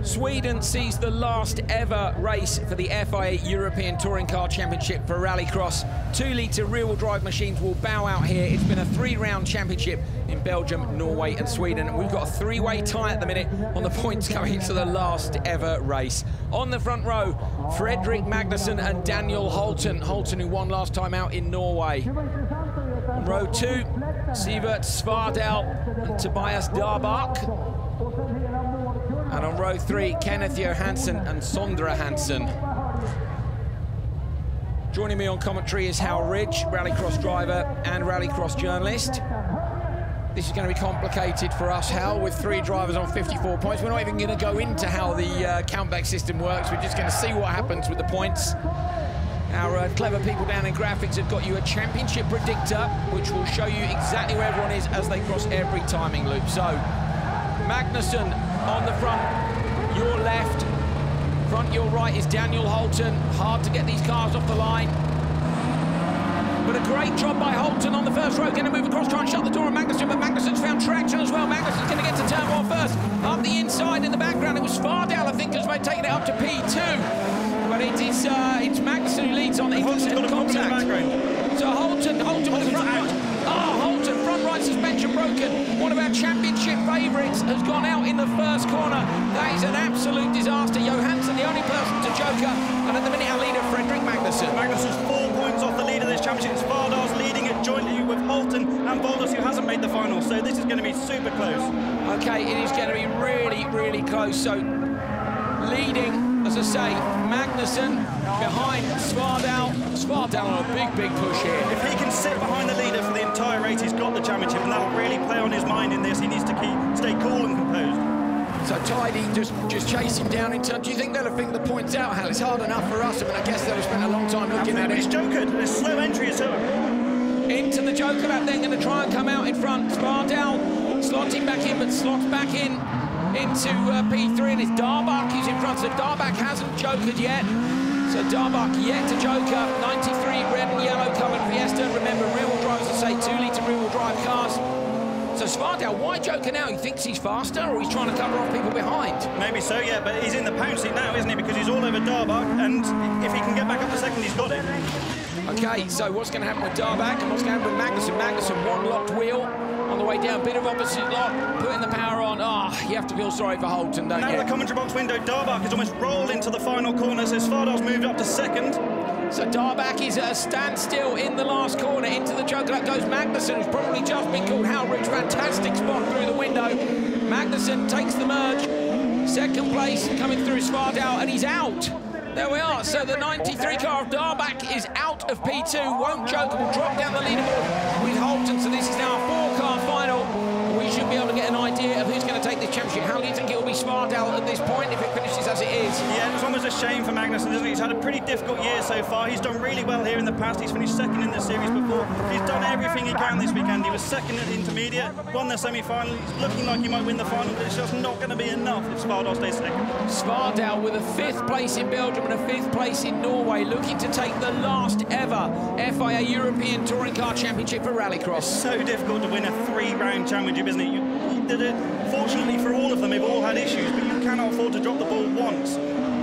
Sweden sees the last ever race for the FIA European Touring Car Championship for Rallycross. 2-litre rear-wheel drive machines will bow out here. It's been a 3-round championship in Belgium, Norway and Sweden. And we've got a 3-way tie at the minute on the points going into the last ever race. On the front row, Fredrik Magnusson and Daniel Holten. Holten, who won last time out in Norway. On row 2, Sivert Svardal and Tobias Darbach. And on row 3, Kenneth Johansson and Sondra Hansen. Joining me on commentary is Hal Ridge, Rallycross driver and Rallycross journalist. This is going to be complicated for us, Hal, with 3 drivers on 54 points. We're not even going to go into how the countback system works. We're just going to see what happens with the points. Our clever people down in graphics have got you a championship predictor, which will show you exactly where everyone is as they cross every timing loop. So, Magnusson on the front, your left. Front, your right is Daniel Holten. Hard to get these cars off the line. But a great job by Holten on the first row. Going to move across, try and shut the door on Magnusson, but Magnusson's found traction as well. Magnusson's going to get to turn 1 first. Up the inside in the background, it was Svardal, I think, has taken it up to P2. But it's Magnusson who leads on the instant contact. So Holten with the front right. Holten, front right suspension broken. One of our championship favourites has gone out in the first corner. That is an absolute disaster. Johansson, the only person to joker. And at the minute, our leader, Fredrik Magnusson. Magnusson's 4 points off the lead of this championship. Svardal's leading it jointly with Holten and Volders, who hasn't made the final. So this is going to be super close. Okay, it is going to be really, really close. So leading, as I say, Magnusson behind Svardal. Svardal on a big, big push here. If he can sit behind the leader for the entire race, he's got the championship, and that'll really play on his mind in this. He needs to stay cool and composed. So Tidy just chase him down in turn. Do you think they'll have figured the points out, Hal? It's hard enough for us, but I guess they'll have spent a long time looking at it. He's jokered. There's slow entry as well. Into the joker lap, then going to try and come out in front. Svardal slotting back in, but slots back in into P3, and it's Darbach who's in front. So Darbach hasn't jokered yet. So Darbach yet to joker. 93 red and yellow coloured Fiesta. Remember, rear-wheel drive, as I say, 2-litre rear-wheel drive cars. So Svardal, why joker now? He thinks he's faster, or he's trying to cover off people behind? Maybe so, yeah, but he's in the pound seat now, isn't he? Because he's all over Darbach, and if he can get back up to second, he's got it. Okay, so what's going to happen with Darbach and what's going to happen with Magnusson? Magnusson, one locked wheel on the way down, bit of opposite lock, putting the power on. You have to feel sorry for Holten, don't you? Now the commentary box window, Darbach has almost rolled into the final corner, so Svardal's moved up to second. So Darbach is at a standstill in the last corner. Into the joker lap goes Magnusson, who's probably just been called. Hal Ridge, fantastic spot through the window. Magnusson takes the merge. Second place coming through Svardal, and he's out. There we are. So the 93 car of Darbach is out of P2. Won't joke, will drop down the leaderboard with Holten. So this is now a 4-car final. We should be able to get an idea of who's going to take this championship. How do you think it will be Svardal at this point if it finishes as it is? Yeah, it's almost a shame for Magnusson, isn't it? He's had a pretty difficult year so far. He's done really well here in the past. He's finished second in the series before. He's done everything he can this weekend. He was second at the intermediate, won the semi-final. He's looking like he might win the final, but it's just not going to be enough if Svardal stays second. Svardal with a 5th place in Belgium and a 5th place in Norway, looking to take the last ever FIA European Touring Car Championship for Rallycross. It's so difficult to win a 3-round championship, isn't it? You did it. Fortunately for all of them, they've all had issues, but you cannot afford to drop the ball once.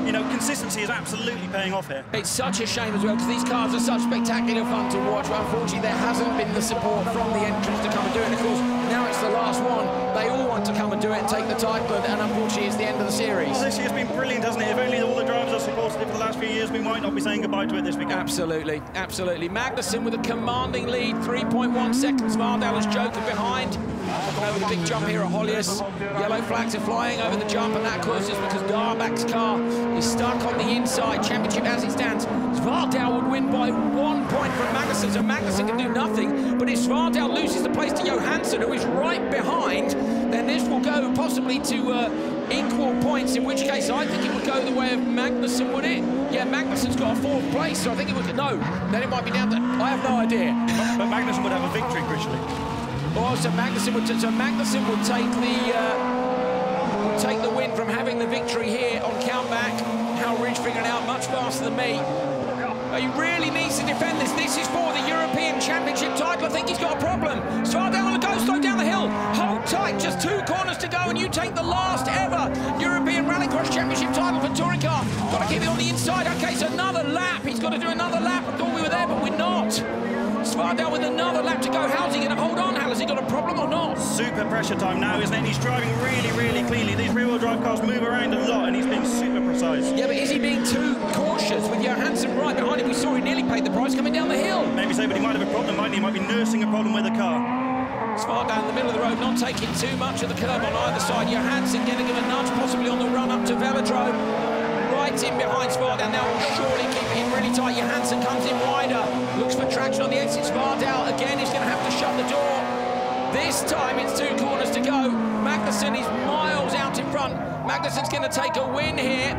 You know, consistency is absolutely paying off here. It's such a shame as well, because these cars are such spectacular fun to watch, but unfortunately there hasn't been the support from the entrants to come and do it. And of course, now it's the last one. They all want to come and do it and take the title, and unfortunately it's the end of the series. Well, this year's been brilliant, hasn't it? If only all the drivers are supported it for the last few years, we might not be saying goodbye to it this weekend. Absolutely, absolutely. Magnusson with a commanding lead, 3.1 seconds. Svardal is joker behind. Over the big jump here at Höljes. Yellow flags are flying over the jump, and that, of course, is because Darbach's car is stuck on the inside. Championship as it stands. Svardal would win by 1 point from Magnusson, so Magnusson can do nothing. But if Svardal loses the place to Johansson, who is right behind, then this will go possibly to equal points, in which case I think it would go the way of Magnusson, would it? Yeah, Magnusson's got a 4th place, so I think it would... No, then it might be down to... I have no idea. But Magnusson would have a victory, crucially. Oh, so Magnusson would take the win from having the victory here on countback. Hal Ridge figuring it out much faster than me. He really needs to defend this. This is for the European Championship title. I think he's got a problem. Svardal on the go, slow down the hill. Hold tight, just 2 corners to go, and you take the last ever European Rallycross Rallycross Championship title for touring car. Got to keep it on the inside. Okay, so another lap. He's got to do another lap. I thought we were there, but we're not. Svardal with another lap to go. How's he going to hold on? Hal, has he got a problem or not? Super pressure time now, isn't it? And he's driving really, really cleanly. These rear-wheel drive cars move around a lot, and he's being super precise. Yeah, but is he being too cautious with Johansson right behind him? We saw he nearly paid the price coming down the hill. Maybe so, but he might have a problem, mightn't he? He might be nursing a problem with the car. Svardal in the middle of the road, not taking too much of the curb on either side. Johansson getting him a nudge, possibly on the run up to Velodrome. Right in behind Svardal now, will surely keep him really tight. Johansson comes in wider, looks for traction on the exit. Svardal again is going to have to shut the door. This time it's 2 corners to go. Magnussen is miles out in front. Magnussen's going to take a win here,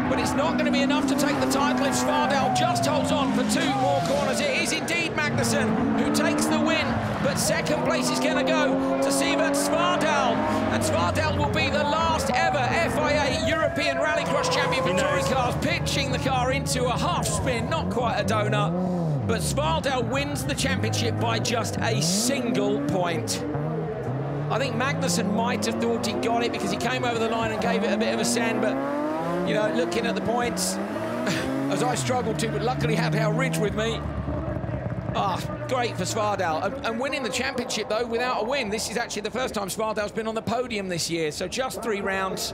but it's not going to be enough to take the title if Svardal just holds on for 2 more corners. It is indeed Magnussen who takes the win, but second place is going to go to Sivert Svardal, and Svardal will be the last ever FIA European Rallycross champion for touring cars, pitching the car into a half spin, not quite a donut, but Svardal wins the championship by just a single point. I think Magnussen might have thought he got it because he came over the line and gave it a bit of a send, but you know, looking at the points, as I struggled to, but luckily had Hal Ridge with me. Great for Svardal. And winning the championship, though, without a win. This is actually the first time Svardal's been on the podium this year, so just 3 rounds.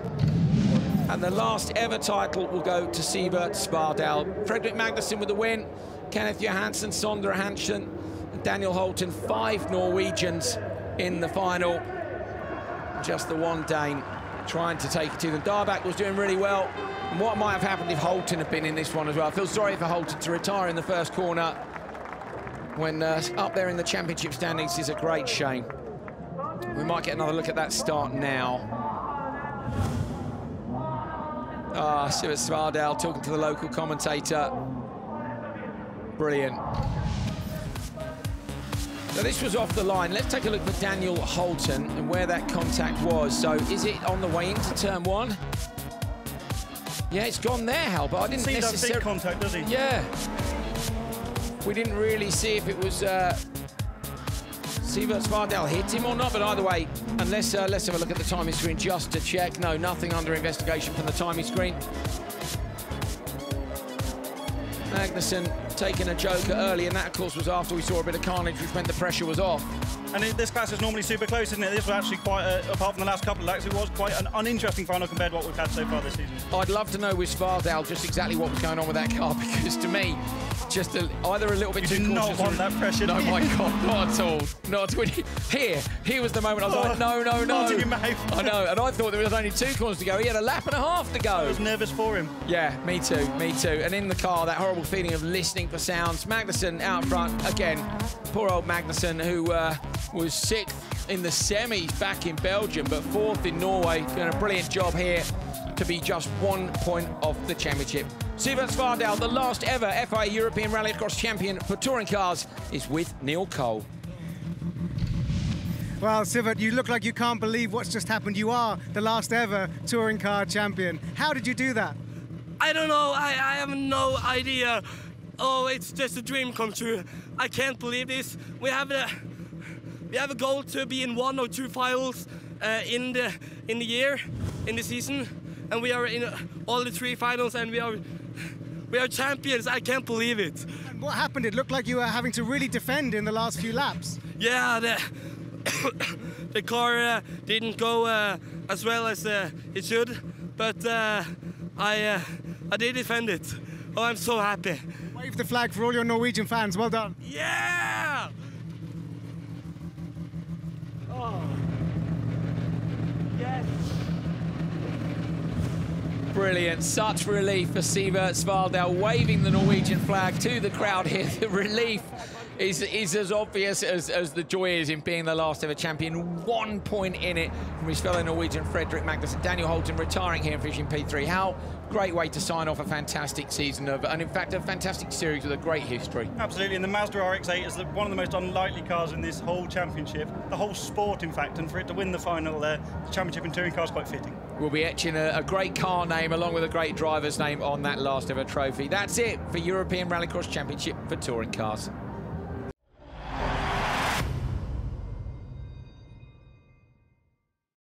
And the last ever title will go to Sivert Svardal. Fredrik Magnussen with the win, Kenneth Johansson, Sondre Hansen, and Daniel Holten, 5 Norwegians in the final. Just the one Dane trying to take it to them. Darbach was doing really well. And what might have happened if Holten had been in this one as well? I feel sorry for Holten to retire in the first corner when up there in the championship standings is a great shame. We might get another look at that start now. Sivert Svardal talking to the local commentator. Brilliant. So this was off the line. Let's take a look for Daniel Holten and where that contact was. So is it on the way into turn 1? Yeah, it's gone there, Hal, but I didn't necessarily see that big contact, does he? Yeah. We didn't really see if it was Sivert Svardal hit him or not, but either way, and let's have a look at the timing screen just to check. No, nothing under investigation from the timing screen. Magnussen taking a joker early, and that, of course, was after we saw a bit of carnage, which meant the pressure was off. And this class is normally super close, isn't it? This was actually quite, apart from the last couple of laps, it was quite an uninteresting final compared to what we've had so far this season. I'd love to know with Svardal just exactly what was going on with that car, because to me, just either a little bit too cautious. You did not want that pressure. No, my God, not at all. Not at all. Here was the moment I was like, no. Not in your mouth. I know, and I thought there was only 2 corners to go. He had a lap and a half to go. I was nervous for him. Yeah, me too. And in the car, that horrible feeling of listening for sounds. Magnussen out front again. Poor old Magnussen, who was 6th in the semis back in Belgium, but 4th in Norway. Doing a brilliant job here to be just 1 point off the championship. Sivert Svardal, the last ever FIA European Rallycross champion for touring cars, is with Neil Cole. Well, Sivert, you look like you can't believe what's just happened. You are the last ever touring car champion. How did you do that? I don't know. I have no idea. Oh, it's just a dream come true. I can't believe this. We have a goal to be in 1 or 2 finals in the year, in the season, and we are in all the 3 finals, and we are champions. I can't believe it. And what happened? It looked like you were having to really defend in the last few laps. Yeah, the car didn't go as well as it should, but I did defend it. Oh, I'm so happy. Wave the flag for all your Norwegian fans. Well done. Yeah! Oh. Yes. Brilliant. Such relief for Sivert Svardal, waving the Norwegian flag to the crowd here. The relief is as obvious as the joy is in being the last ever champion. 1 point in it from his fellow Norwegian Fredrik Magnussen. Daniel Holten retiring here and finishing P3. How great way to sign off a fantastic season and in fact a fantastic series with a great history. Absolutely, and the Mazda RX-8 is one of the most unlikely cars in this whole championship, the whole sport in fact, and for it to win the final championship in touring cars, quite fitting. We'll be etching a great car name along with a great driver's name on that last ever trophy. That's it for European Rallycross Championship for touring cars.